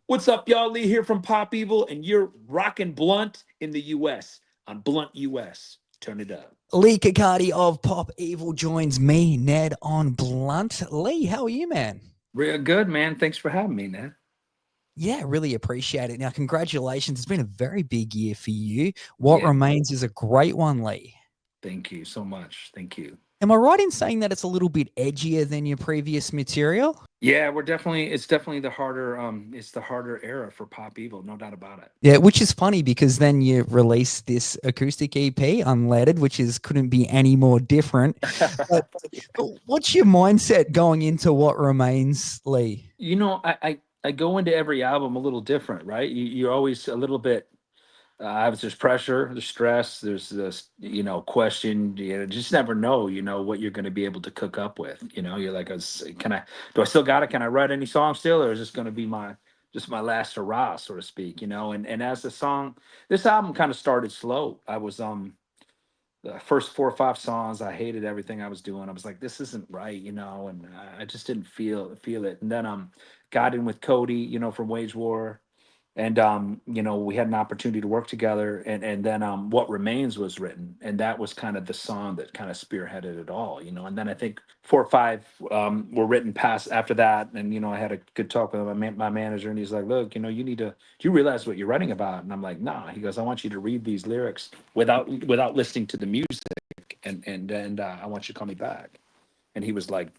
What's up, y'all? Lee here from Pop Evil, and you're rocking Blunt in the US on Blunt US. Turn it up. Leigh Kakaty of Pop Evil joins me, Ned, on Blunt. Lee, how are you, man? Real good, man. Thanks for having me, man. Yeah, really appreciate it. Now, congratulations. It's been a very big year for you. What Yeah, Remains is a great one, Lee. thank you so much. Thank you. Am I right in saying that it's a little bit edgier than your previous material? Yeah, it's definitely it's the harder era for Pop Evil, no doubt about it. Yeah, which is funny because then you released this acoustic EP, Unleaded, which is couldn't be any more different. But what's your mindset going into What Remains, Lee? I go into every album a little different, right? You're always a little bit. There's pressure, there's stress, there's this, question. You just never know, what you're going to be able to cook up with. You're like, do I still got it? Can I write any songs still, or is this going to be my last hurrah, so to speak? And as this album kind of started slow. I was the first 4 or 5 songs, I hated everything I was doing. I was like, this isn't right, and I just didn't feel it. And then got in with Cody, from Wage War, and we had an opportunity to work together, and then What Remains was written, and that was kind of the song that kind of spearheaded it all. And then I think 4 or 5 were written past after that, and I had a good talk with my manager, and he's like, look, you need to, do you realize what you're writing about? And I'm like, nah. He goes, I want you to read these lyrics without listening to the music, and I want you to call me back. And he was like,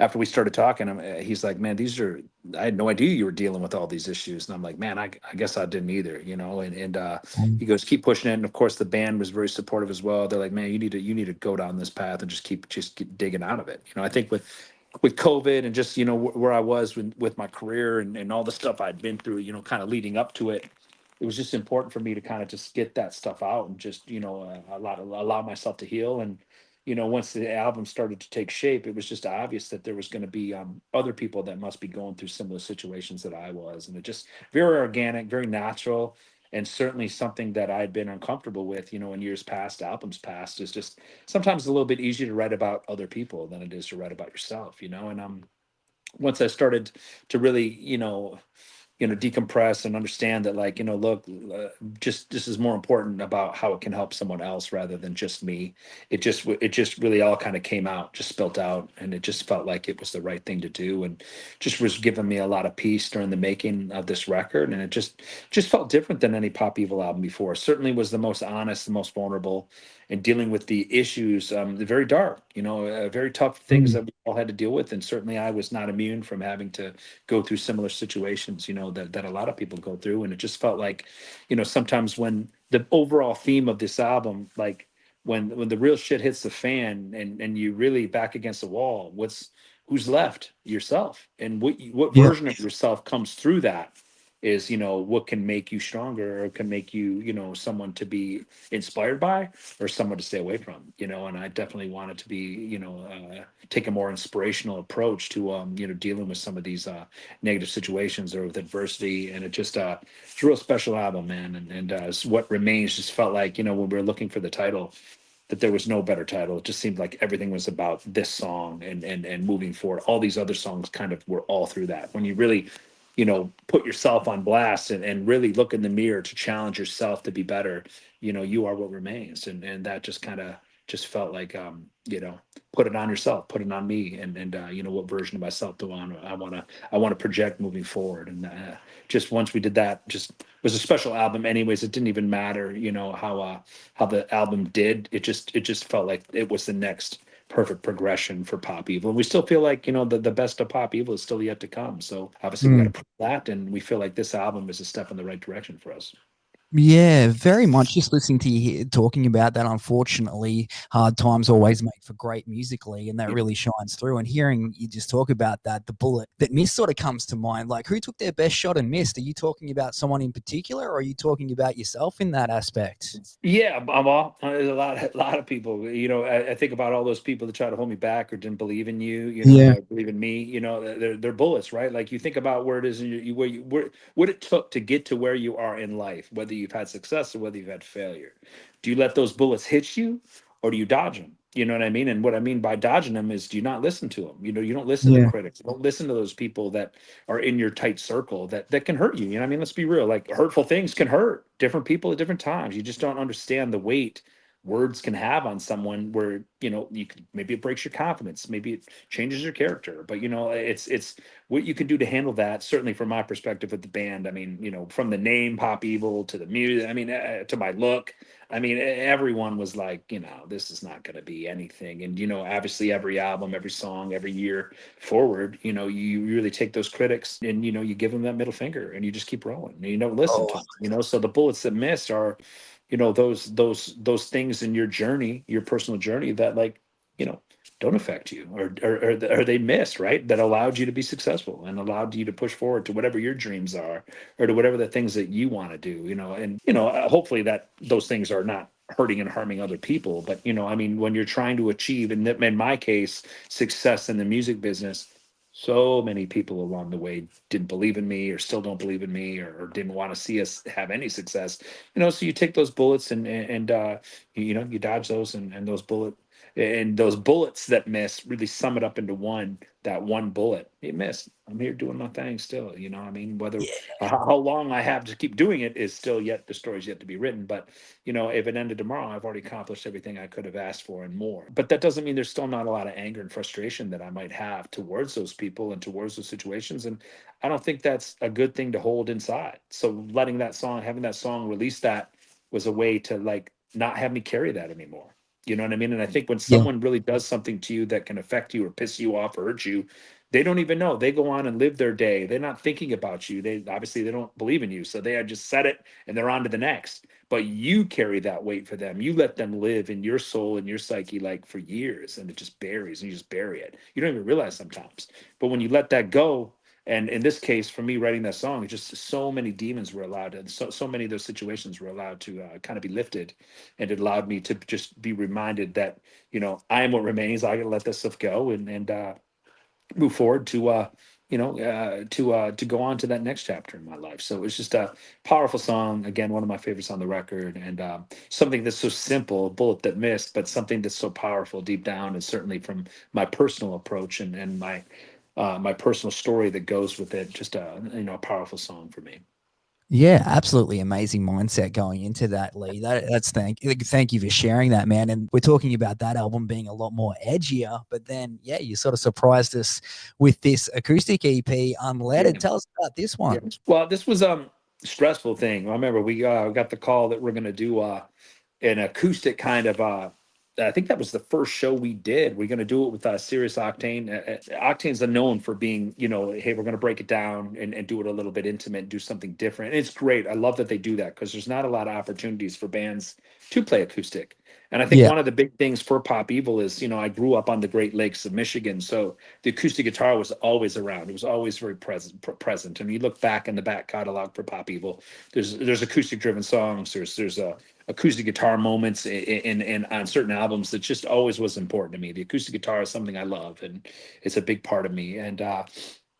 after we started talking, he's like, man, I had no idea you were dealing with all these issues. And I'm like, man, I guess I didn't either, and he goes, keep pushing it. And of course the band was very supportive as well. They're like, man, you need to go down this path and just keep digging out of it. I think with COVID and just, where I was with my career and all the stuff I'd been through, kind of leading up to it, it was just important for me to kind of just get that stuff out and just, allow myself to heal. And once the album started to take shape, it was just obvious that there was going to be other people that must be going through similar situations that I was. And it just very organic, very natural, and certainly something that I'd been uncomfortable with, in years past, albums past, is just sometimes a little bit easier to write about other people than it is to write about yourself, and once I started to really, decompress and understand that, like, look, just this is more important about how it can help someone else rather than just me. It just really all kind of came out, just spilt out, and it just felt like it was the right thing to do, and just was giving me a lot of peace during the making of this record. And it just felt different than any Pop Evil album before. Certainly was the most honest, the most vulnerable, and dealing with the issues, the very dark, very tough things Mm. that we all had to deal with. And certainly I was not immune from having to go through similar situations, that a lot of people go through. And it just felt like, sometimes when the overall theme of this album, like when the real shit hits the fan, and you really back against the wall, who's left? Yourself. And what Yeah. version of yourself comes through that is, what can make you stronger, or can make you, someone to be inspired by, or someone to stay away from. And I definitely wanted to be, take a more inspirational approach to, dealing with some of these negative situations or with adversity. And it's a real special album, man. And What Remains just felt like, when we were looking for the title, that there was no better title. It just seemed like everything was about this song, and moving forward. All these other songs kind of were all through that. When you really, put yourself on blast, and really look in the mirror to challenge yourself to be better, you are what remains. And that just kind of just felt like, put it on yourself, put it on me, and what version of myself do I want to project moving forward. And just once we did that, just was a special album. Anyways, it didn't even matter, how the album did. It just felt like it was the next perfect progression for Pop Evil. And we still feel like, the best of Pop Evil is still yet to come. So obviously we got to Mm. prove that, and we feel like this album is a step in the right direction for us. Yeah, very much. Just listening to you talking about that, unfortunately, hard times always make for great musically, and that Yeah. really shines through. And hearing you just talk about that, the bullet that missed sort of comes to mind. Like, who took their best shot and missed? Are you talking about someone in particular, or are you talking about yourself in that aspect? Yeah, I'm all. There's a lot of people. I think about all those people that try to hold me back or didn't believe in you. Yeah. Or believe in me. They're bullets, right? Like, you think about where it is, where what it took to get to where you are in life, whether you've had success or whether you've had failure. Do you let those bullets hit you, or do you dodge them? You know what I mean? And what I mean by dodging them is, do you not listen to them? You know, you don't listen to Yeah. critics. You don't listen to those people that are in your tight circle that can hurt you. You know what I mean? Let's be real. Like, hurtful things can hurt different people at different times. You just don't understand the weight words can have on someone, where, you know, you could, maybe it breaks your confidence, maybe it changes your character. But, you know, it's what you can do to handle that. Certainly from my perspective with the band, I mean, you know, from the name Pop Evil to the music, I mean, to my look, I mean, everyone was like, you know, this is not going to be anything. And, you know, obviously every album, every song, every year forward, you know, you really take those critics and, you know, you give them that middle finger and you just keep rolling and you don't listen to Oh, them, you know. So the bullets that miss are, you know, those things in your journey, your personal journey, that, like, you know, don't affect you, or they missed, right, that allowed you to be successful and allowed you to push forward to whatever your dreams are, or to whatever the things that you want to do, you know. And, you know, hopefully that those things are not hurting and harming other people. But, you know, I mean, when you're trying to achieve, in my case, success in the music business, so many people along the way didn't believe in me, or still don't believe in me, or didn't want to see us have any success. You know, so you take those bullets and you know, you dodge those, and those bullets that miss really sum it up into one. That one bullet, it missed. I'm here doing my thing still. You know what I mean? Whether yeah. how long I have to keep doing it is still yet, the story's yet to be written. But, you know, if it ended tomorrow, I've already accomplished everything I could have asked for and more. But that doesn't mean there's still not a lot of anger and frustration that I might have towards those people and towards those situations. And I don't think that's a good thing to hold inside. So letting that song, having that song release, that was a way to, like, not have me carry that anymore. You know what I mean? And I think when Yeah. someone really does something to you that can affect you or piss you off or hurt you, they don't even know. They go on and live their day. They're not thinking about you. They obviously, they don't believe in you. So they had just said it and they're on to the next. But you carry that weight for them. You let them live in your soul and your psyche, like, for years, and it just buries, and you just bury it. You don't even realize sometimes. But when you let that go, and in this case, for me writing that song, it's just so many demons were allowed, and so many of those situations were allowed to kind of be lifted, and it allowed me to just be reminded that, you know, I am what remains. I gotta let this stuff go, and move forward to to go on to that next chapter in my life. So it's just a powerful song, again, one of my favorites on the record, and something that's so simple, a bullet that missed, but something that's so powerful deep down, and certainly from my personal approach and my personal story that goes with it. Just a, you know, a powerful song for me. Yeah, absolutely amazing mindset going into that, Lee. That's thank you for sharing that, man. And we're talking about that album being a lot more edgier, but then yeah, you sort of surprised us with this acoustic EP, Yeah. Unleaded. Tell us about this Yeah. one. Well, this was stressful thing. I remember we got the call that we're gonna do an acoustic kind of I think that was the first show we did. We're going to do it with Serious Octane. Octane's known for being, you know, hey, we're going to break it down and do it a little bit intimate, do something different. And it's great. I love that they do that, because there's not a lot of opportunities for bands to play acoustic. And I think Yeah, one of the big things for Pop Evil is, you know, I grew up on the Great Lakes of Michigan, so the acoustic guitar was always around. It was always very present. And you look back in the back catalog for Pop Evil, there's acoustic driven songs. There's a acoustic guitar moments in on certain albums that just always was important to me. The acoustic guitar is something I love, and it's a big part of me. And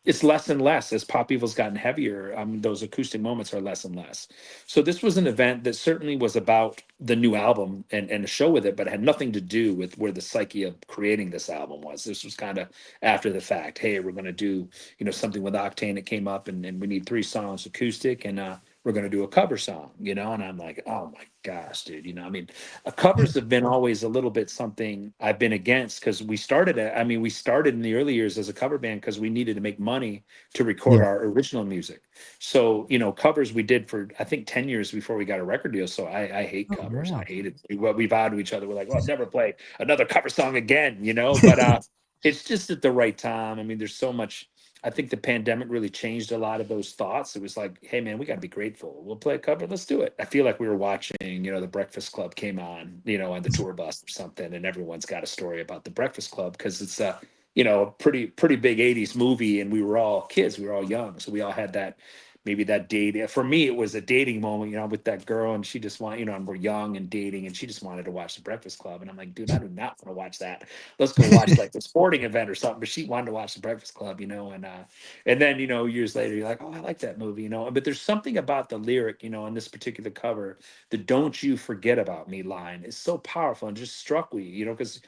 it's less and less as Pop Evil's gotten heavier. Those acoustic moments are less and less. So this was an event that certainly was about the new album and a show with it, but it had nothing to do with where the psyche of creating this album was. This was kind of after the fact. Hey, we're going to do, you know, something with Octane that came up, and we need 3 songs acoustic, and we're going to do a cover song, you know. And I'm like, oh my gosh, dude, you know, I mean, covers have been always a little bit something I've been against, because we started in the early years as a cover band because we needed to make money to record yeah. our original music. So, you know, covers we did for, I think, 10 years before we got a record deal. So I hate Oh, covers. I wow. hate it. What we vowed to each other, we're like, well, I'll never play another cover song again, you know. But it's just at the right time. I mean, there's so much. I think the pandemic really changed a lot of those thoughts. It was like, hey man, we got to be grateful. We'll play a cover. Let's do it. I feel like we were watching, you know, the Breakfast Club came on, you know, on the tour bus or something, and everyone's got a story about the Breakfast Club, because it's a, you know, a pretty big '80s movie, and we were all kids. We were all young, so we all had that maybe that date. For me, it was a dating moment, with that girl, and she just wanted, and we're young and dating, and she just wanted to watch The Breakfast Club, and I'm like, dude, I do not want to watch that. Let's go watch like the sporting event or something. But she wanted to watch The Breakfast Club, and then years later, you're like, oh, I like that movie, But there's something about the lyric, on this particular cover, the "Don't you forget about me" line is so powerful and just struck me, because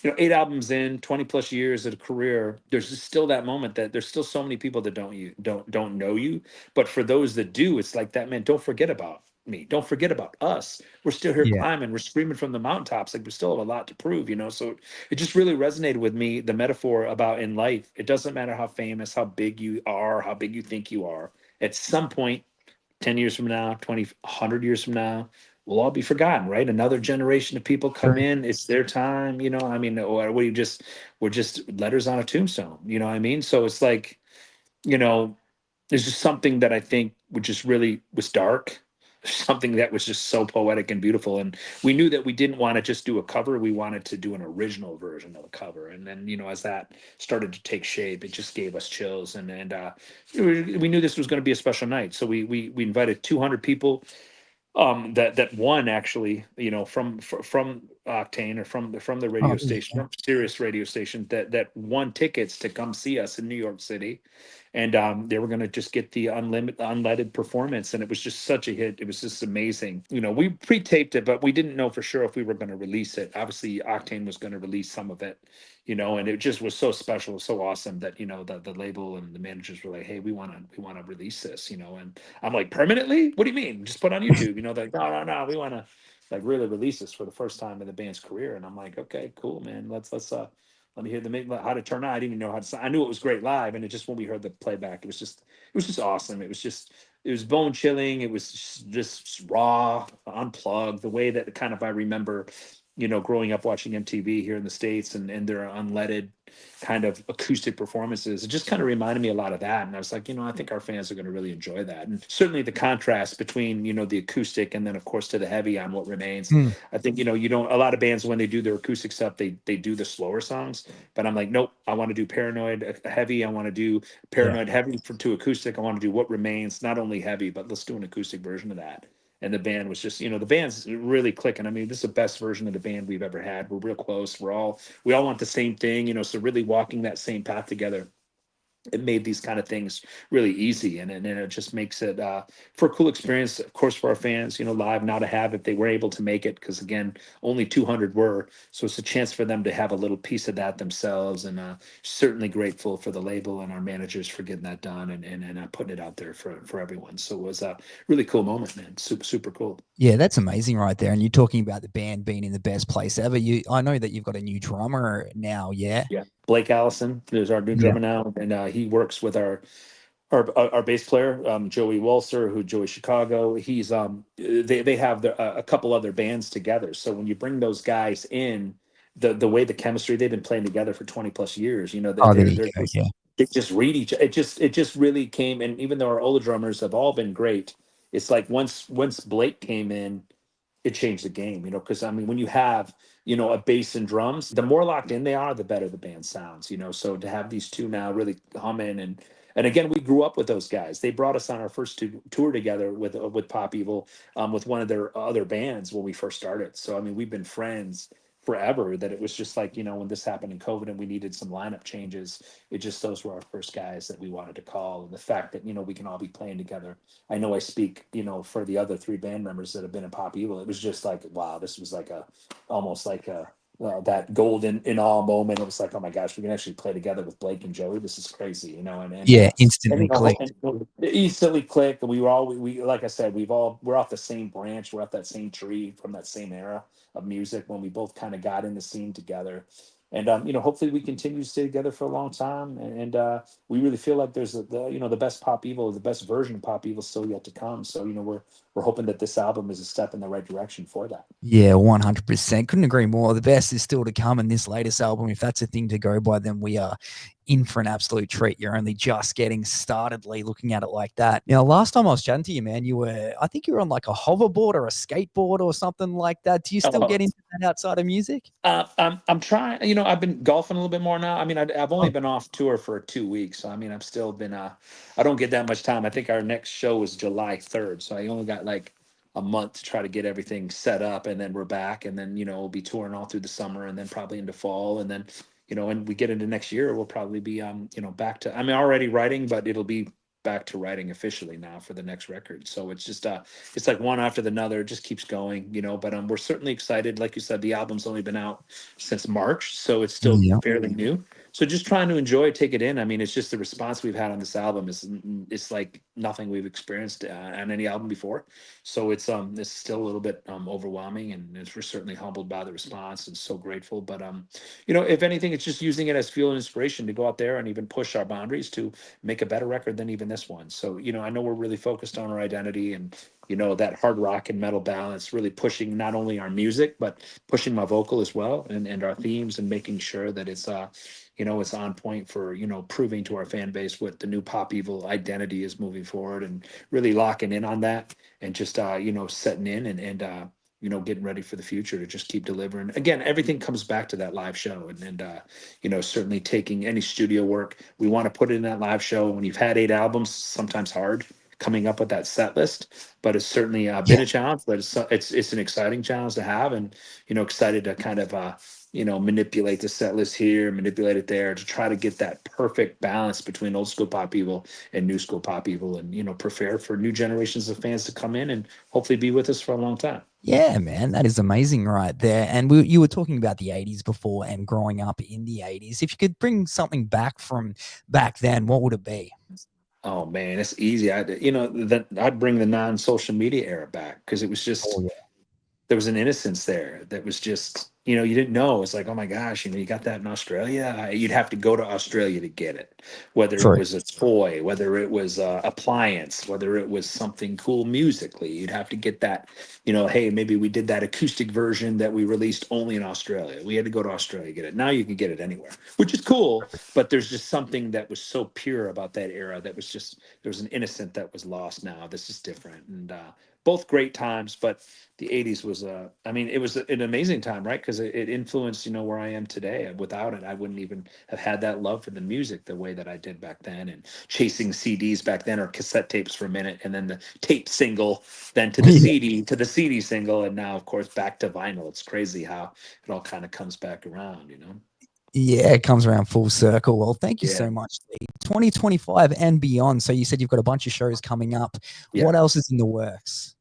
8 albums in, 20 plus years of a career, there's just still that moment that there's still so many people that don't know you. But for those that do, it's like that, man, don't forget about me. Don't forget about us. We're still here Yeah, climbing, we're screaming from the mountaintops, like we still have a lot to prove, So it just really resonated with me, the metaphor about in life, it doesn't matter how famous, how big you are, how big you think you are. At some point, 10 years from now, 20, 100 years from now, we'll all be forgotten, right? Another generation of people come true. in, it's their time, I mean, or we're just letters on a tombstone, what I mean? So it's like, you know, there's just something that I think would just really was dark, something that was just so poetic and beautiful. And we knew that we didn't want to just do a cover, we wanted to do an original version of a cover. And then, as that started to take shape, it just gave us chills. And we knew this was going to be a special night. So we invited 200 people, that one actually, from Octane, or from the Oh, radio yeah. station, from Sirius radio station, that won tickets to come see us in New York City. And they were going to just get the unleaded performance, and it was just such a hit. It was just amazing. We pre-taped it, but we didn't know for sure if we were going to release it. Obviously, Octane was going to release some of it, and it just was so special, so awesome that the label and the managers were like, hey, we want to release this, and I'm like, permanently? What do you mean? Just put on YouTube? They're like, no, no, no, we want to like really release this for the first time in the band's career. And I'm like, okay, cool, man. Let's let me hear how to turn on. I didn't even know how to. I knew it was great live, and it just, when we heard the playback, it was just awesome. It was bone chilling. It was just raw, unplugged. The way that kind of I remember, growing up watching MTV here in the States, and their unleaded kind of acoustic performances. It just kind of reminded me a lot of that. And I was like, I think our fans are going to really enjoy that. And certainly the contrast between, the acoustic and then of course to the heavy on What Remains. Mm, I think, you don't, a lot of bands, when they do their acoustic stuff, they do the slower songs, but I'm like, nope, I want to do Paranoid heavy. I want to do yeah. Paranoid heavy to acoustic. I want to do What Remains, not only heavy, but let's do an acoustic version of that. And the band was just, the band's really clicking. I mean, this is the best version of the band we've ever had. We're real close. We all want the same thing, so really walking that same path together, it made these kind of things really easy, and it just makes it for a cool experience, of course, for our fans, live, now to have, if they were able to make it, because again, only 200 were, so it's a chance for them to have a little piece of that themselves. And certainly grateful for the label and our managers for getting that done, and putting it out there for everyone. So it was a really cool moment, man. Super, super cool. Yeah, that's amazing right there. And you're talking about the band being in the best place ever. I know that you've got a new drummer now, yeah? Yeah, Blake Allison is our new Yeah. drummer now, and he works with our bass player, Joey Walser, who Joey Chicago. He's they have a couple other bands together. So when you bring those guys in, the way the chemistry, they've been playing together for 20 plus years. Oh, there you They're go. Yeah. they just read each. It just really came. And even though our older drummers have all been great, it's like once Blake came in, it changed the game, because I mean, when you have, a bass and drums, the more locked in they are, the better the band sounds, So to have these two now really humming, and again, we grew up with those guys. They brought us on our first tour together with Pop Evil, with one of their other bands when we first started. So I mean, we've been friends forever. That it was just like, when this happened in COVID and we needed some lineup changes, it just, those were our first guys that we wanted to call. And the fact that, we can all be playing together. I know I speak, for the other three band members that have been in Pop Evil. It was just like, wow, this was like almost like that golden in awe moment. It was like, oh my gosh, we can actually play together with Blake and Joey. This is crazy, Yeah, and instantly click. it instantly clicked. And we like I said, we're off the same branch. We're off that same tree from that same era of music when we both kind of got in the scene together. And hopefully we continue to stay together for a long time. And we really feel like there's the best Pop Evil, the best version of Pop Evil still yet to come. So we're hoping that this album is a step in the right direction for that. Yeah, 100%. Couldn't agree more. The best is still to come in this latest album. If that's a thing to go by, then we are in for an absolute treat. You're only just getting started, Lee, looking at it like that. Now, last time I was chatting to you, man, I think you were on like a hoverboard or a skateboard or something like that. Do you still Oh, get into that outside of music? I'm trying. I've been golfing a little bit more now. I mean, I've only Oh, been off tour for 2 weeks, so I mean, I've still been. I don't get that much time. I think our next show is July 3rd, so I only got like a month to try to get everything set up, and then we're back, and then we'll be touring all through the summer, and then probably into fall, and then when we get into next year, we'll probably be back to. I mean, already writing, but it'll be back to writing officially now for the next record. So it's just it's like one after the another. It just keeps going, but we're certainly excited. Like you said, the album's only been out since March, so it's still yeah. fairly new. So just trying to enjoy, take it in. I mean, it's just the response we've had on this album is it's like nothing we've experienced on any album before. So it's still a little bit overwhelming, and we're certainly humbled by the response and so grateful. But if anything, it's just using it as fuel and inspiration to go out there and even push our boundaries to make a better record than even this one. So I know we're really focused on our identity and that hard rock and metal balance, really pushing not only our music but pushing my vocal as well, and our themes, and making sure that it's on point for proving to our fan base what the new pop evil identity is moving forward, and really locking in on that, and just setting in and getting ready for the future to just keep delivering. Again, everything comes back to that live show, and certainly taking any studio work, we want to put it in that live show. When you've had 8 albums, sometimes hard coming up with that set list, but it's certainly Yeah. been a challenge. But it's an exciting challenge to have, and excited to kind of manipulate the set list here, manipulate it there, to try to get that perfect balance between old school pop evil and new school pop evil, and prepare for new generations of fans to come in and hopefully be with us for a long time. Yeah, man, that is amazing right there. And you were talking about the 80s before and growing up in the 80s. If you could bring something back from back then, what would it be? Oh man, it's easy. I'd bring the non-social media era back, because it was Oh, just, yeah. there was an innocence there that was just, you didn't know. It's like, oh my gosh, you got that in Australia. You'd have to go to Australia to get it, whether it True. was a toy, whether it was a appliance, whether it was something cool musically. You'd have to get that, hey, maybe we did that acoustic version that we released only in Australia. We had to go to Australia to get it. Now you can get it anywhere, which is cool. But there's just something that was so pure about that era, that was just, there was an innocent that was lost now. This is different. And both great times, but the 80s was I mean, it was an amazing time, right? Because it influenced where I am today. Without it, I wouldn't even have had that love for the music the way that I did back then, and chasing CDs back then, or cassette tapes for a minute, and then the tape single, then to the Yeah. CD, to the CD single, and now of course back to vinyl. It's crazy how it all kind of comes back around. Yeah, it comes around full circle. Well, thank you Yeah. so much, Lee. 2025 and beyond. So you said you've got a bunch of shows coming up. Yeah. What else is in the works?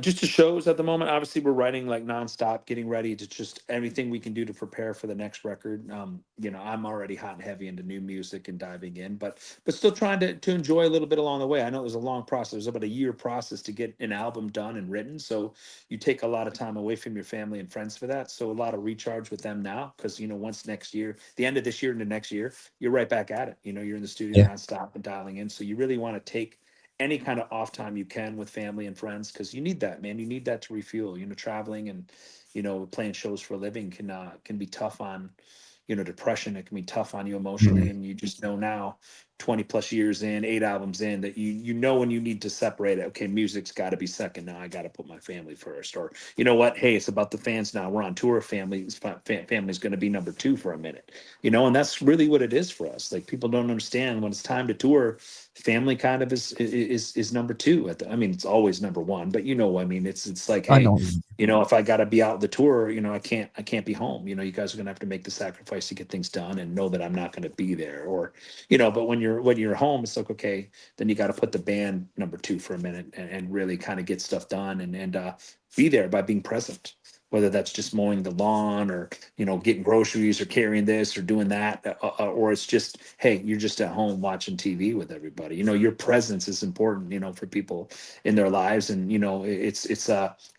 Just the shows at the moment. Obviously, we're writing like nonstop, getting ready to just everything we can do to prepare for the next record. I'm already hot and heavy into new music and diving in, but still trying to enjoy a little bit along the way. I know it was a long process. It was about a year process to get an album done and written. So you take a lot of time away from your family and friends for that. So a lot of recharge with them now, because once next year, the end of this year into next year, you're right back at it. You're in the studio Yeah. nonstop and dialing in. So you really want to take any kind of off time you can with family and friends, because you need that, man. You need that to refuel. Traveling and playing shows for a living can be tough on depression. It can be tough on you Mm. emotionally, and you just know now, 20 plus years in, 8 albums in, that you when you need to separate it. Okay, music's got to be second now. I got to put my family first. Or you know what, hey, it's about the fans now. We're on tour. Family's going to be number two for a minute. And that's really what it is for us. Like, people don't understand, when it's time to tour, family kind of is number two. I mean, it's always number one, but I mean, it's like, I hey, know. if I got to be out the tour, I can't be home. You guys are gonna have to make the sacrifice to get things done, and know that I'm not gonna be there. Or, but when you're home, it's like, okay, then you got to put the band number two for a minute, and really kind of get stuff done, and be there by being present. Whether that's just mowing the lawn, or getting groceries, or carrying this or doing that, or it's just, hey, you're just at home watching TV with everybody. Your presence is important. For people in their lives, and it's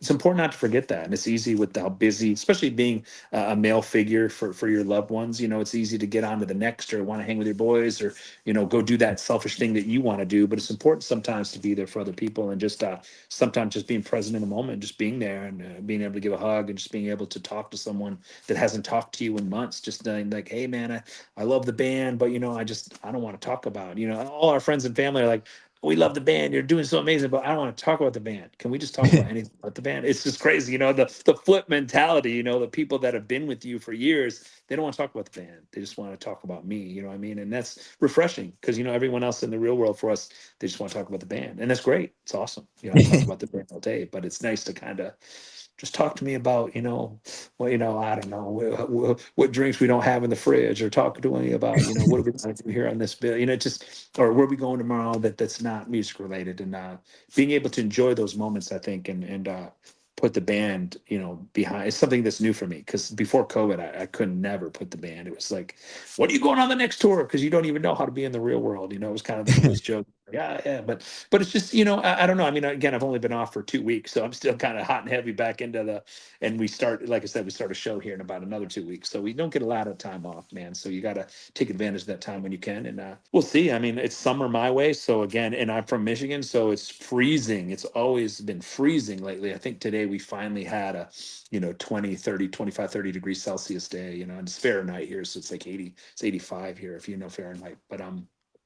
important not to forget that. And it's easy with how busy, especially being a male figure for your loved ones. It's easy to get on to the next, or want to hang with your boys, or go do that selfish thing that you want to do. But it's important sometimes to be there for other people, and just sometimes just being present in the moment, just being there, and being able to give a hug, hug and just being able to talk to someone that hasn't talked to you in months, just saying like, hey man, I love the band, but I don't want to talk about, all our friends and family are like, we love the band, you're doing so amazing, but I don't want to talk about the band. Can we just talk about anything but the band? It's just crazy, the flip mentality, the people that have been with you for years, they don't want to talk about the band. They just want to talk about me, you know what I mean? And that's refreshing because everyone else in the real world for us, they just want to talk about the band. And that's great. It's awesome. I talk about the band all day, but it's nice to kind of just talk to me about, well, I don't know, what drinks we don't have in the fridge, or talk to me about, what are we going to do here on this bill, or where are we going tomorrow that's not music related, and being able to enjoy those moments, I think, and put the band, behind. It's something that's new for me because before COVID, I could never put the band. It was like, what are you going on the next tour? Because you don't even know how to be in the real world. It was kind of the newest joke. Yeah, yeah, but it's just, I don't know. I mean, again, I've only been off for 2 weeks, so I'm still kind of hot and heavy back into and we start, like I said, we start a show here in about another 2 weeks, so we don't get a lot of time off, man. So you got to take advantage of that time when you can, and we'll see. I mean, it's summer my way, so again, and I'm from Michigan, so it's freezing. It's always been freezing lately. I think today we finally had a 20, 30, 25, 30 degrees Celsius day, and it's Fahrenheit here, so it's like 80, it's 85 here if you know Fahrenheit,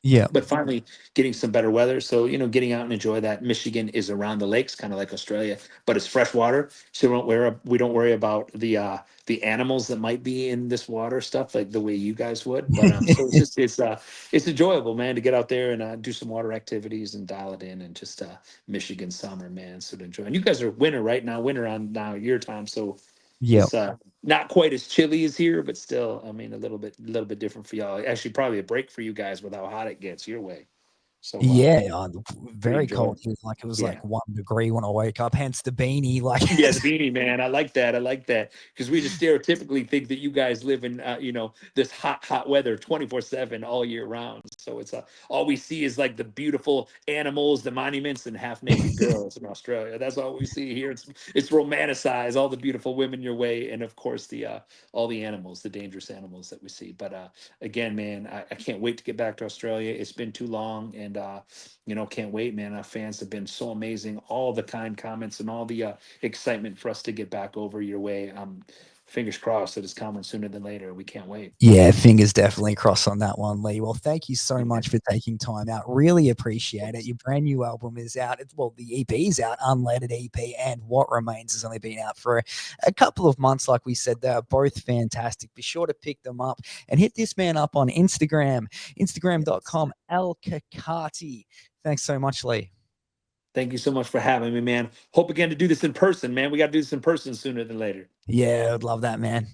Yeah. but finally getting some better weather. So, getting out and enjoy that. Michigan is around the lakes, kind of like Australia, but it's fresh water. So we don't worry about the animals that might be in this water stuff like the way you guys would. But so it's enjoyable, man, to get out there and do some water activities and dial it in, and just Michigan summer, man. So to enjoy. And you guys are winter right now, winter on now your time. So Yeah. it's not quite as chilly as here, but still, I mean, a little bit different for y'all. Actually, probably a break for you guys with how hot it gets your way. So Yeah, pretty very cold enjoyable. here. Like it was Yeah. like 1 degree when I woke up. Hence the beanie. Like, Yeah, the beanie man. I like that. I like that because we just stereotypically think that you guys live in, this hot, hot weather 24/7 all year round. So it's all we see is like the beautiful animals, the monuments, and half naked girls in Australia. That's all we see here. It's romanticized, all the beautiful women your way, and of course the all the animals, the dangerous animals that we see. But again, man, I can't wait to get back to Australia. It's been too long, and can't wait, man. Our fans have been so amazing. All the kind comments and all the excitement for us to get back over your way. Fingers crossed that it's coming sooner than later. We can't wait. yeah, fingers definitely crossed on that one, Lee. Well, thank you so Yeah. much for taking time out. Really appreciate it. Yes. Your brand new album is out. Well, the EP is out, Unleaded EP, and What Remains has only been out for a couple of months. Like we said, they are both fantastic. Be sure to pick them up and hit this man up on Instagram, Yes. instagram.com, Kakaty. Thanks so much, Lee. Thank you so much for having me, man. Hope again to do this in person, man. We got to do this in person sooner than later. Yeah, I'd love that, man.